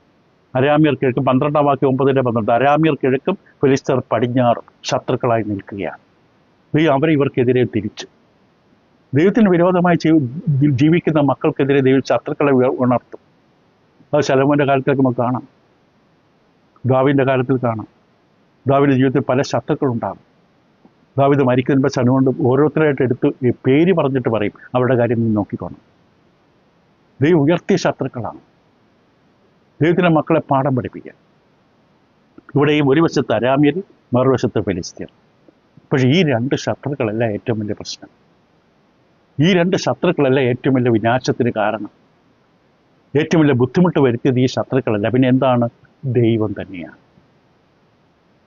അരാമ്യർ കിഴക്കും, 12-ാം വാക്യം 9-ന്റെ 12, അരാമ്യർ കിഴക്കും ഫെലിസ്ത്യർ പടിഞ്ഞാറും ശത്രുക്കളായി നിൽക്കുകയാണ്. അവരെ ഇവർക്കെതിരെ തിരിച്ചു. ദൈവത്തിന് വിരോധമായി ജീവിക്കുന്ന മക്കൾക്കെതിരെ ദൈവം ശത്രുക്കളെ ഉണർത്തും. അത് ശലോമോന്റെ കാലത്തേക്ക് നമുക്ക് കാണാം, ദാവീദിന്റെ കാലത്തിൽ കാണാം. ദാവീദിന്റെ ജീവിതത്തിൽ പല ശത്രുക്കളുണ്ടാകും. ദാവീദ് മരിക്കുമ്പോൾ ശലോമോൻ ഓരോരുത്തരായിട്ട് എടുത്ത് പേര് പറഞ്ഞിട്ട് പറയും, അവരുടെ കാര്യം നീ നോക്കിക്കോണം. ദൈവം ഉയർത്തിയ ശത്രുക്കളാണ്. ദൈവത്തിൻ്റെ മക്കളെ പാഠം പഠിപ്പിക്കാൻ. ഇവിടെയും ഒരു വശത്ത് അരാമ്യർ, മറുവശത്ത് ഫെലിസ്ത്യർ. പക്ഷേ ഈ 2 ശത്രുക്കളല്ല ഏറ്റവും വലിയ പ്രശ്നം. ഈ 2 ശത്രുക്കളല്ല ഏറ്റവും വലിയ വിനാശത്തിന് കാരണം. ഏറ്റവും വലിയ ബുദ്ധിമുട്ട് വരുത്തിയത് ഈ ശത്രുക്കളല്ല. പിന്നെ എന്താണ്? ദൈവം തന്നെയാണ്.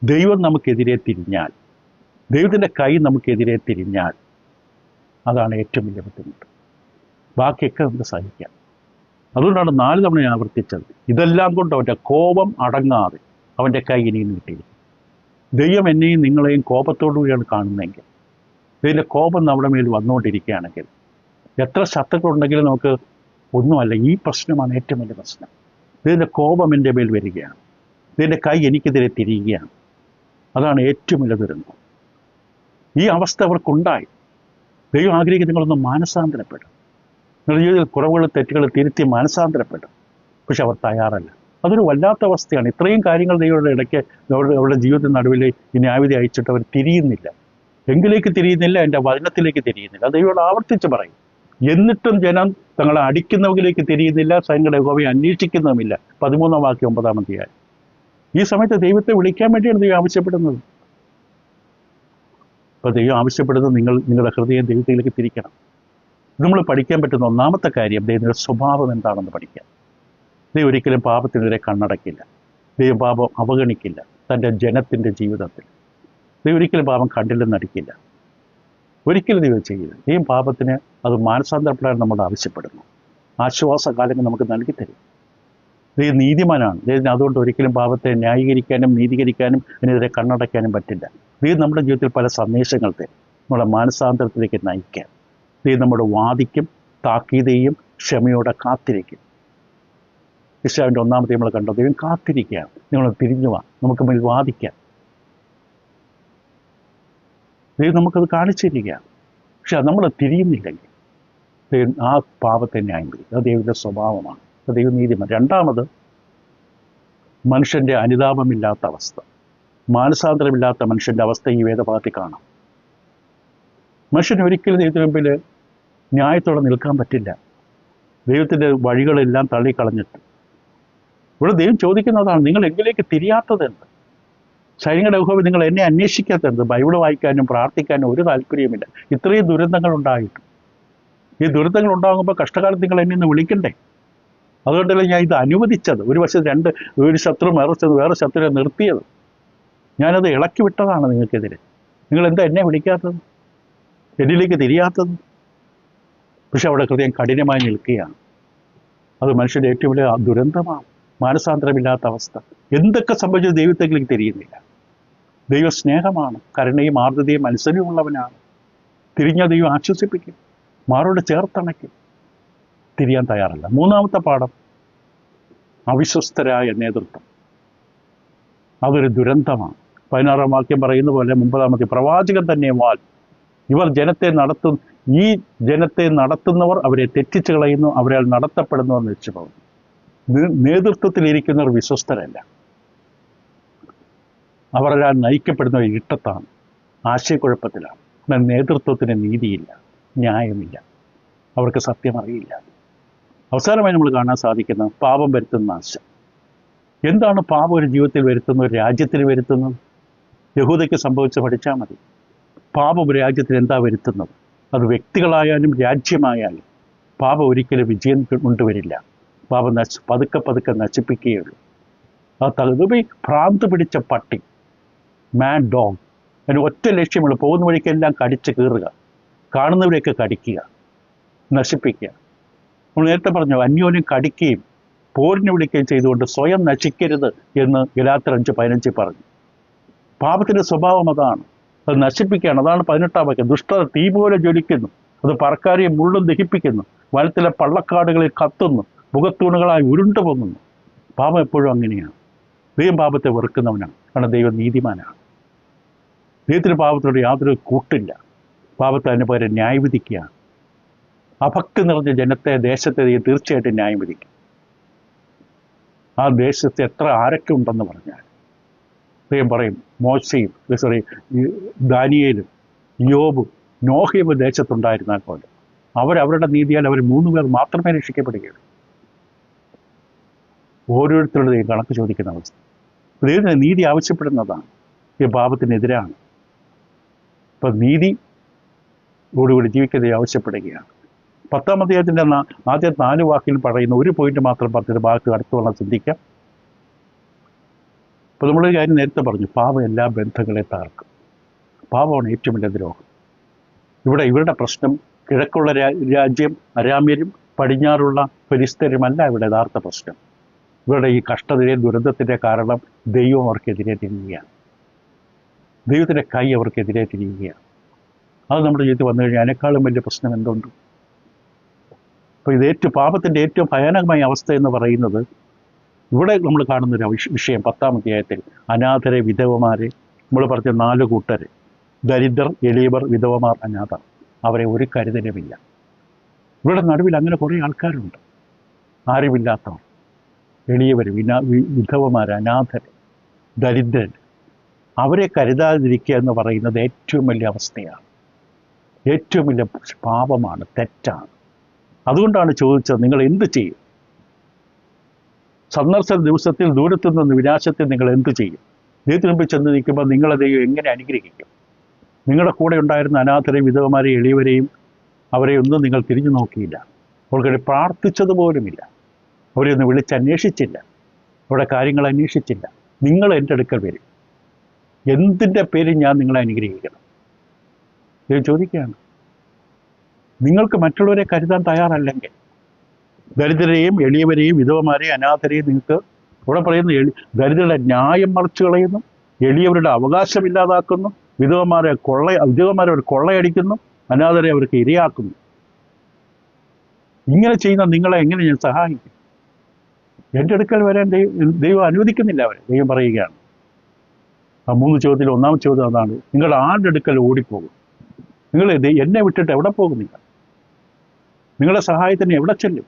ദൈവം നമുക്കെതിരെ തിരിഞ്ഞാൽ, ദൈവത്തിൻ്റെ കൈ നമുക്കെതിരെ തിരിഞ്ഞാൽ, അതാണ് ഏറ്റവും വലിയ ബുദ്ധിമുട്ട്. ബാക്കിയൊക്കെ നമുക്ക് സഹിക്കാം. അതുകൊണ്ടാണ് 4 തവണ ഞാൻ ആവർത്തിച്ചത്. ഇതെല്ലാം കൊണ്ട് അവൻ്റെ കോപം അടങ്ങാതെ അവൻ്റെ കൈ ഇനിയും നീട്ടിയിരിക്കും. ദൈവം എന്നെയും നിങ്ങളെയും കോപത്തോടുകൂടിയാണ് കാണുന്നതെങ്കിൽ, ഇതിൻ്റെ കോപം നമ്മുടെ മേൽ വന്നുകൊണ്ടിരിക്കുകയാണെങ്കിൽ, എത്ര ശത്രുക്കളുണ്ടെങ്കിലും നമുക്ക് ഒന്നുമല്ല. ഈ പ്രശ്നമാണ് ഏറ്റവും വലിയ പ്രശ്നം. ഇതിൻ്റെ കോപം എൻ്റെ മേൽ വരികയാണ്, ഇതിൻ്റെ കൈ എനിക്കെതിരെ തിരിയുകയാണ്. അതാണ് ഏറ്റവും വലിയ ദുരന്തം. ഈ അവസ്ഥ അവർക്കുണ്ടായി. ദൈവം ആഗ്രഹിക്കുന്ന നിങ്ങളൊന്ന് മാനസാന്തരപ്പെടും, നിങ്ങളുടെ ജീവിതത്തിൽ കുറവുകൾ തെറ്റുകൾ തിരുത്തി മാനസാന്തരപ്പെടും. പക്ഷെ അവർ തയ്യാറല്ല. അതൊരു വല്ലാത്ത അവസ്ഥയാണ്. ഇത്രയും കാര്യങ്ങൾ ദൈവങ്ങളുടെ ഇടയ്ക്ക് അവരുടെ ജീവിതത്തിന് നടുവിൽ ഈ ന്യായവിധി അയച്ചിട്ട് അവർ തിരിയുന്നില്ല. എങ്കിലേക്ക് തിരിയുന്നില്ല, എൻ്റെ വചനത്തിലേക്ക് തിരിയുന്നില്ല. അത് ദൈവത്തോട് ആവർത്തിച്ച് പറയും. എന്നിട്ടും ജനം തങ്ങളെ അടിക്കുന്നവരിലേക്ക് തിരിയുന്നില്ല, സൈന്യങ്ങളുടെ യഹോവയെ അന്വേഷിക്കുന്നതുമില്ല. 13-ാം വാക്യം 9-ാം അധ്യായം. ഈ സമയത്ത് ദൈവത്തെ വിളിക്കാൻ വേണ്ടിയാണ് ദൈവം ആവശ്യപ്പെടുന്നത്. അപ്പോൾ ദൈവം ആവശ്യപ്പെടുന്നത് നിങ്ങളുടെ ഹൃദയം ദൈവത്തിലേക്ക് തിരിക്കണം. നമ്മൾ പഠിക്കാൻ പറ്റുന്ന ഒന്നാമത്തെ കാര്യം ദൈവത്തിൻ്റെ സ്വഭാവം എന്താണെന്ന് പഠിക്കാം. ദൈവം ഒരിക്കലും പാപത്തിനെതിരെ കണ്ണടക്കില്ല. ദൈവം പാപം അവഗണിക്കില്ല. തൻ്റെ ജനത്തിൻ്റെ ജീവിതത്തിൽ ദൈവം ഒരിക്കലും പാപം കണ്ടില്ലെന്ന് നടിക്കില്ല. ഒരിക്കലും ദൈവം ചെയ്യില്ല. ദൈവം പാപത്തിന് അത് മാനസാന്തരപ്പെടാൻ നമ്മോട് ആവശ്യപ്പെടുന്നു. ആശ്വാസകാലങ്ങൾ നമുക്ക് നൽകി തരും. ദൈവം നീതിമാനാണ്. ദൈവത്തിന് അതുകൊണ്ട് ഒരിക്കലും പാപത്തെ ന്യായീകരിക്കാനും നീതീകരിക്കാനും അതിനെതിരെ കണ്ണടയ്ക്കാനും പറ്റില്ല. ദൈവം നമ്മുടെ ജീവിതത്തിൽ പല സന്ദേശങ്ങൾ തരും, നമ്മളെ മാനസാന്തരത്തിലേക്ക് നയിക്കാൻ. ദൈവം നമ്മുടെ വാദിക്കും, താക്കീതെയും ക്ഷമയോടെ കാത്തിരിക്കും. യെശയ്യാവിൻ്റെ 1-ാമത്തെ നമ്മൾ കണ്ടത്, ദൈവം കാത്തിരിക്കുകയാണ്. നിങ്ങൾ തിരിഞ്ഞു വാ, നമുക്ക് മേൽ വാദിക്കാം. ദൈവം നമുക്കത് കാണിച്ചിരിക്കുകയാണ്. പക്ഷെ അത് നമ്മൾ തിരിയുന്നില്ലെങ്കിൽ ദൈവം ആ പാപത്തെ ന്യായം ചെയ്യും. അത് ദൈവത്തിൻ്റെ സ്വഭാവമാണ്. അത് ദൈവം നീതിമാൻ. 2-ാമത്, മനുഷ്യൻ്റെ അനുതാപമില്ലാത്ത അവസ്ഥ, മാനസാന്തരമില്ലാത്ത മനുഷ്യൻ്റെ അവസ്ഥ ഈ വേദഭാഗത്തിൽ കാണാം. മനുഷ്യന് ഒരിക്കലും ദൈവത്തിന് മുമ്പിൽ ന്യായത്തോടെ നിൽക്കാൻ പറ്റില്ല. ദൈവത്തിൻ്റെ വഴികളെല്ലാം തള്ളിക്കളഞ്ഞിട്ട് ഇവിടെ ദൈവം ചോദിക്കുന്നതാണ്, നിങ്ങൾ എങ്കിലേക്ക് തിരിയാത്തതെന്ത്? സൈന്യങ്ങളുടെ യഹോവ, നിങ്ങൾ എന്നെ അന്വേഷിക്കാത്തതെന്ത്? ബൈബിൾ വായിക്കാനും പ്രാർത്ഥിക്കാനും ഒരു താല്പര്യമില്ല. ഇത്രയും ദുരന്തങ്ങൾ ഉണ്ടായിട്ടും. ഈ ദുരന്തങ്ങൾ ഉണ്ടാകുമ്പോൾ കഷ്ടകാലത്ത് നിങ്ങൾ എന്നെ ഒന്ന് വിളിക്കണ്ടേ? അതുകൊണ്ടല്ലേ ഞാൻ ഇത് അനുവദിച്ചത്. ഒരു വശത്ത് ഒരു ശത്രു വേറെ ശത്രുവിനെ നിർത്തിയത്. ഞാനത് ഇളക്കി വിട്ടതാണ് നിങ്ങൾക്കെതിരെ. നിങ്ങൾ എന്താ എന്നെ വിളിക്കാത്തത്, എന്നിലേക്ക് തിരിയാത്തത്? പക്ഷെ അവിടെ ഹൃദയം കഠിനമായി നിൽക്കുകയാണ്. അത് മനുഷ്യൻ്റെ ഏറ്റവും വലിയ ദുരന്തമാണ്. മാനസാന്തരമില്ലാത്ത അവസ്ഥ. എന്തൊക്കെ സംഭവിച്ചത് ദൈവത്തെങ്കിലേക്ക് തിരിയുന്നില്ല. ദൈവ സ്നേഹമാണ്, കരുണയും ആർദ്രതയും മത്സരമുള്ളവനാണ്. തിരിഞ്ഞ ദൈവം ആശ്വസിപ്പിക്കും, മാറോട് ചേർത്തണയ്ക്കും. തിരിയാൻ തയ്യാറല്ല. 3-ാമത്തെ പാഠം, അവിശ്വസ്തരായ നേതൃത്വം. അതൊരു ദുരന്തമാണ്. 16-ാം വാക്യം പറയുന്ന പോലെ 9-ാമത്തെ, പ്രവാചകൻ തന്നെ വാൽ. ഈ ജനത്തെ നടത്തുന്നവർ അവരെ തെറ്റിച്ച് കളയുന്നു, അവരാൽ നടത്തപ്പെടുന്നവർ നശിച്ചു പോകുന്നു. നേതൃത്വത്തിലിരിക്കുന്നവർ വിശ്വസ്തരല്ല. അവരാൽ നയിക്കപ്പെടുന്ന ഒരു ഇരുട്ടത്താണ്, ആശയക്കുഴപ്പത്തിലാണ്. എന്നാൽ നേതൃത്വത്തിന് നീതിയില്ല, ന്യായമില്ല, അവർക്ക് സത്യം അറിയില്ല. അവസാനമായി നമ്മൾ കാണാൻ സാധിക്കുന്ന പാപം വരുത്തുന്ന നാശം. എന്താണ് പാപം ഒരു ജീവിതത്തിൽ വരുത്തുന്നത്, ഒരു രാജ്യത്തിൽ വരുത്തുന്നത്? യഹൂദയ്ക്ക് സംഭവിച്ച് പഠിച്ചാൽ മതി. പാപം ഒരു രാജ്യത്തിൽ എന്താ വരുത്തുന്നത്? അത് വ്യക്തികളായാലും രാജ്യമായാലും പാപം ഒരിക്കലും വിജയം കൊണ്ടുവരില്ല. പാപം പതുക്കെ പതുക്കെ നശിപ്പിക്കുകയുള്ളൂ. ആ തകുതി ഭ്രാന്ത് പിടിച്ച പട്ടി, മാഡ് ഡോഗ്, അതിന് ഒറ്റ ലക്ഷ്യമുള്ളൂ, പോകുന്ന വഴിക്കെല്ലാം കടിച്ച് കീറുക, കാണുന്നവരെയൊക്കെ കടിക്കുക, നശിപ്പിക്കുക. നമ്മൾ നേരത്തെ പറഞ്ഞു, അന്യോന്യം കടിക്കുകയും പോരിനെ വിളിക്കുകയും ചെയ്തുകൊണ്ട് സ്വയം നശിക്കരുത് എന്ന് ഗലാത്യർ 5:15 പറഞ്ഞു. പാപത്തിൻ്റെ സ്വഭാവം അതാണ്, അത് നശിപ്പിക്കുകയാണ്. അതാണ് 18-ാം വാക്യം. ദുഷ്ടത തീ പോലെ ജ്വലിക്കുന്നു, അത് പറക്കാരെയും മുള്ളും ദഹിപ്പിക്കുന്നു, വനത്തിലെ പള്ളക്കാടുകളിൽ കത്തുന്നു, മുഖത്തൂണുകളായി ഉരുണ്ടു പൊങ്ങുന്നു. പാപം എപ്പോഴും അങ്ങനെയാണ്. ദൈവം പാപത്തെ വെറുക്കുന്നവനാണ്, കാരണം ദൈവം നീതിമാനാണ്. ദൈവത്തിന് പാപത്തോട് യാതൊരു കൂട്ടില്ല. പാപത്തെ അതിന് പകരം ന്യായവിധിക്കുകയാണ്. അഭക്തി നിറഞ്ഞ ജനത്തെ, ദേശത്തെ ദൈവം തീർച്ചയായിട്ടും ന്യായവിധിക്കും. ആ ദേശത്ത് ആരൊക്കെ ഉണ്ടെന്ന് പറഞ്ഞാൽ ദൈവം പറയും, മോശയും ദാനിയേലും യോബും നോഹയും ദേശത്തുണ്ടായിരുന്നാൽ പോലെ അവരവരുടെ നീതിയാൽ അവർ 3 പേർ മാത്രമേ രക്ഷിക്കപ്പെടുകയുള്ളൂ. ഓരോരുത്തരുടെ ദൈവം കണക്ക് ചോദിക്കുന്ന അവസ്ഥ. ദൈവത്തിന് നീതി ആവശ്യപ്പെടുന്നതാണ്, ഈ പാപത്തിനെതിരാണ്. ഇപ്പം നീതിയോടുകൂടി ജീവിക്കുന്നത് ആവശ്യപ്പെടുകയാണ്. 10-ാം അധ്യായത്തിൻ്റെ ആദ്യ 4 വാക്കിൽ പറയുന്ന ഒരു പോയിന്റ് മാത്രം പറഞ്ഞിട്ട് ബാക്കി അടുത്തോളം ചിന്തിക്കാം. അപ്പോൾ നമ്മളൊരു കാര്യം നേരത്തെ പറഞ്ഞു, പാപം എല്ലാ ബന്ധങ്ങളെ തകർക്കും. പാപമാണ് ഏറ്റവും വലിയ ദ്രോഹം. ഇവരുടെ പ്രശ്നം കിഴക്കുള്ള രാജ്യം അരാമ്യരും പടിഞ്ഞാറുള്ള ഫെലിസ്തീനുമല്ല ഇവിടെ യഥാർത്ഥ പ്രശ്നം. ഇവരുടെ ഈ കഷ്ടതയുടെയും ദുരന്തത്തിൻ്റെ കാരണം ദൈവം അവർക്കെതിരെ തിരിയുകയാണ്. ദൈവത്തിൻ്റെ കൈ അവർക്കെതിരെ തിരിയുകയാണ്. അത് നമ്മുടെ ജീവിതത്തിൽ വന്നു കഴിഞ്ഞാൽ അതിനേക്കാളും വലിയ പ്രശ്നം എന്തുണ്ട്? അപ്പോൾ പാപത്തിൻ്റെ ഏറ്റവും ഭയാനകമായ അവസ്ഥ എന്ന് പറയുന്നത് ഇവിടെ നമ്മൾ കാണുന്നൊരു വിഷയം 10-ാം അധ്യായത്തിൽ അനാഥരെ, വിധവമാരെ, നമ്മൾ പറഞ്ഞ 4 കൂട്ടരെ, ദരിദ്രർ, എളിയവർ, വിധവമാർ, അനാഥർ, അവരെ ഒരു കരുതലുമില്ല. ഇവിടെ നടുവിൽ അങ്ങനെ കുറേ ആൾക്കാരുണ്ട്, ആരുമില്ലാത്തവർ, എളിയവർ, വിധവമാർ, അനാഥർ, ദരിദ്രൻ. അവരെ കരുതാതിരിക്കുക എന്ന് പറയുന്നത് ഏറ്റവും വലിയ അവസ്ഥയാണ്, ഏറ്റവും വലിയ പാപമാണ്, തെറ്റാണ്. അതുകൊണ്ടാണ് ചോദിച്ചത്, നിങ്ങൾ എന്ത് ചെയ്യും? സന്ദർശന ദിവസത്തിൽ ദൂരത്തു നിന്ന് വിനാശത്തിൽ നിങ്ങൾ എന്ത് ചെയ്യും? ദൈവത്തിന് മുമ്പിൽ ചെന്ന് നിൽക്കുമ്പോൾ നിങ്ങളെ ദൈവം എങ്ങനെ അനുഗ്രഹിക്കും? നിങ്ങളുടെ കൂടെ ഉണ്ടായിരുന്ന അനാഥരെയും വിധവമാരെയും എളിയവരെയും അവരെയൊന്നും നിങ്ങൾ തിരിഞ്ഞു നോക്കിയില്ല, അവർക്കൊരു പ്രാർത്ഥിച്ചതുപോലുമില്ല, അവരെ ഒന്ന് വിളിച്ചന്വേഷിച്ചില്ല, അവരുടെ കാര്യങ്ങൾ അന്വേഷിച്ചില്ല. നിങ്ങൾ എൻ്റെ അടുക്കൽ വരും, എന്തിൻ്റെ പേരിൽ ഞാൻ നിങ്ങളെ അനുഗ്രഹിക്കണം? ദൈവം ചോദിക്കുകയാണ്. നിങ്ങൾക്ക് മറ്റുള്ളവരെ കരുതാൻ തയ്യാറല്ലെങ്കിൽ, ദരിദ്രരെയും എളിയവരെയും വിധവമാരെയും അനാഥരെയും നിങ്ങൾക്ക് ഇവിടെ പറയുന്ന ദരിദ്രരുടെ ന്യായം മറിച്ചു കളയുന്നു, എളിയവരുടെ അവകാശമില്ലാതാക്കുന്നു, വിധവമാരെ അവർ കൊള്ളയടിക്കുന്നു, അനാഥരെ അവർക്ക് ഇരയാക്കുന്നു. ഇങ്ങനെ ചെയ്യുന്ന നിങ്ങളെ എങ്ങനെ ഞാൻ സഹായിക്കും? എൻ്റെ അടുക്കൽ വരാൻ ദൈവം അനുവദിക്കുന്നില്ല അവരെ. ദൈവം പറയുകയാണ്. ആ 3 ചോദ്യത്തിൽ 1-ാമത്തെ ചോദ്യം അതാണ്, നിങ്ങൾ ആരുടെ അടുക്കൽ ഓടിപ്പോകും? നിങ്ങൾ എന്നെ വിട്ടിട്ട് എവിടെ പോകും? നിങ്ങളുടെ സഹായത്തിന് എവിടെ ചെല്ലും?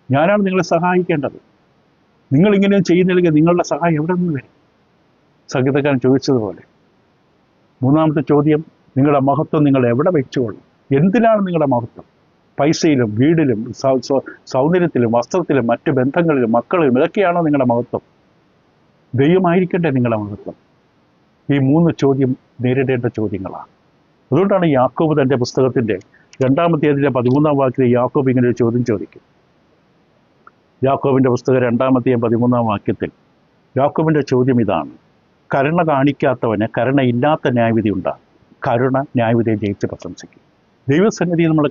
ഞാനാണ് നിങ്ങളെ സഹായിക്കേണ്ടത്. നിങ്ങളിങ്ങനെയും ചെയ്യുന്നില്ലെങ്കിൽ നിങ്ങളുടെ സഹായം എവിടെ നിന്ന് വരും? സംഗീതക്കാരൻ ചോദിച്ചതുപോലെ. 3-ാമത്തെ ചോദ്യം, നിങ്ങളുടെ മഹത്വം നിങ്ങൾ എവിടെ വെച്ചുകൊള്ളും? എന്തിനാണ് നിങ്ങളുടെ മഹത്വം? പൈസയിലും, വീടിലും, സൗന്ദര്യത്തിലും, വസ്ത്രത്തിലും, മറ്റ് ബന്ധങ്ങളിലും, മക്കളിലും, ഇതൊക്കെയാണോ നിങ്ങളുടെ മഹത്വം? ദൈവമായിരിക്കട്ടെ നിങ്ങളുടെ മഹത്വം? ഈ 3 ചോദ്യം നേരിടേണ്ട ചോദ്യങ്ങളാണ്. അതുകൊണ്ടാണ് യാക്കോബ് തൻ്റെ പുസ്തകത്തിൻ്റെ 2-ാം അധ്യായത്തിലെ 13-ാം വാക്യത്തിൽ യാക്കോബ് ഇങ്ങനെ ഒരു ചോദ്യം ചോദിക്കും. യാക്കോബിൻ്റെ പുസ്തകം 2-ാം അധ്യായം 13-ാം വാക്യത്തിൽ യാക്കോബിൻ്റെ ചോദ്യം ഇതാണ്: കരുണ കാണിക്കാത്തവന് കരുണയില്ലാത്ത ന്യായവിധി ഉണ്ടാകും, കരുണ ന്യായവിധിയെ ജയിച്ച് പ്രശംസിക്കും. ദൈവസന്നിധിയിൽ നമ്മൾ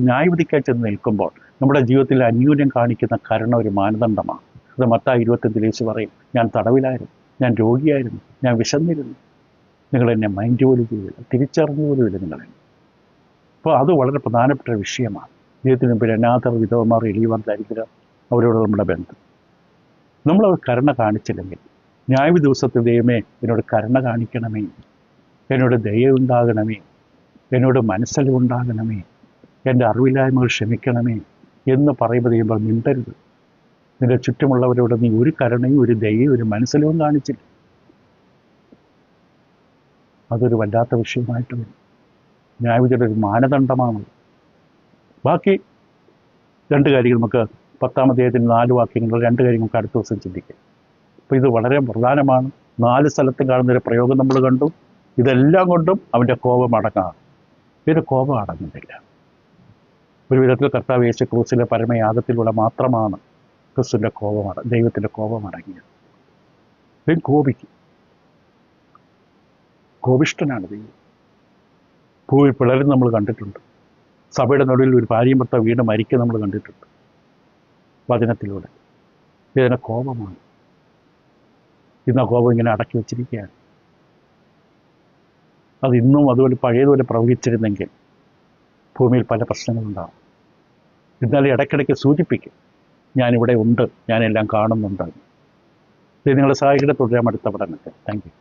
ന്യായവിധിക്കായി ചെന്ന് നിൽക്കുമ്പോൾ നമ്മുടെ ജീവിതത്തിൽ അന്യോന്യം കാണിക്കുന്ന കരുണ ഒരു മാനദണ്ഡമാണ്. അത് മത്തായി 25 യേശു പറയും, ഞാൻ തടവിലായിരുന്നു, ഞാൻ രോഗിയായിരുന്നു, ഞാൻ വിശന്നിരുന്നു, നിങ്ങളെന്നെ മൈൻഡ് പോലും ചെയ്തില്ല, തിരിച്ചറിഞ്ഞു പോലുമില്ല നിങ്ങളെന്നെ. അപ്പോൾ അത് വളരെ പ്രധാനപ്പെട്ട ഒരു വിഷയമാണ്. ദൈവത്തിന് മുമ്പിൽ അനാഥർ, വിധവമാർ, എളിയവർ, ദരിദ്രർ, അവരോട് നമ്മുടെ ബന്ധം. നമ്മളത് കരുണ കാണിച്ചില്ലെങ്കിൽ, ന്യായവിധി ദിവസത്തിൽ ദൈവമേ എന്നോട് കരുണ കാണിക്കണമേ, എന്നോട് ദയവുണ്ടാകണമേ, എന്നോട് മനസ്സലിവുണ്ടാകണമേ, എൻ്റെ അറിവില്ലായ്മകൾ ക്ഷമിക്കണമേ എന്ന് പറയുമ്പോൾ ദൈവം മിണ്ടരുത്. നിന്റെ ചുറ്റുമുള്ളവരോട് നീ ഒരു കരുണയും, ഒരു ദയയും, ഒരു മനസ്സലിവും കാണിച്ചില്ല. അതൊരു വല്ലാത്ത വിഷയമായിട്ട് വരും. ന്യായവിധിയുടെ ഒരു മാനദണ്ഡമാണ്. ബാക്കി രണ്ട് കാര്യങ്ങൾ നമുക്ക് 10-ാം അധ്യായത്തിന് 4 വാക്യങ്ങൾ, 2 കാര്യങ്ങൾ നമുക്ക് അടുത്ത ദിവസം ചിന്തിക്കാം. അപ്പോൾ ഇത് വളരെ പ്രധാനമാണ്. 4 സ്ഥലത്തും കാണുന്നൊരു പ്രയോഗം നമ്മൾ കണ്ടു. ഇതെല്ലാം കൊണ്ടും അവൻ്റെ കോപം അടങ്ങാം. ഇതിൻ്റെ കോപം അടങ്ങുന്നില്ല. ഒരു വിധത്തിൽ കർത്താവ് യേശു ക്രൂസിലെ പരമയാഗത്തിലൂടെ മാത്രമാണ് ക്രിസ്തുവിൻ്റെ ദൈവത്തിൻ്റെ കോപം അടങ്ങിയത്. ദൈവം കോപിക്കും. കോപിഷ്ഠനാണ് ദൈവം. ഭൂമി പിളരും നമ്മൾ കണ്ടിട്ടുണ്ട്. സഭയുടെ നടുവിൽ ഒരു ഭാര്യയും ഭർത്താവ് വീണ് മരിക്കുക നമ്മൾ കണ്ടിട്ടുണ്ട് വചനത്തിലൂടെ. ഇതിന് കോപമാണ്. ഇന്ന് ആ കോപം ഇങ്ങനെ അടക്കി വച്ചിരിക്കുകയാണ്. അത് ഇന്നും അതുപോലെ പഴയതുപോലെ പ്രവഹിച്ചിരുന്നെങ്കിൽ ഭൂമിയിൽ പല പ്രശ്നങ്ങളുണ്ടാകും. എന്നാൽ ഇടയ്ക്കിടയ്ക്ക് സൂചിപ്പിക്കും, ഞാനിവിടെ ഉണ്ട്, ഞാനെല്ലാം കാണുന്നുണ്ട്. ഇത് നിങ്ങളെ സഹായിക്കട്ടെ. തുടരാം അടുത്ത പഠനത്തിൽ. Thank you.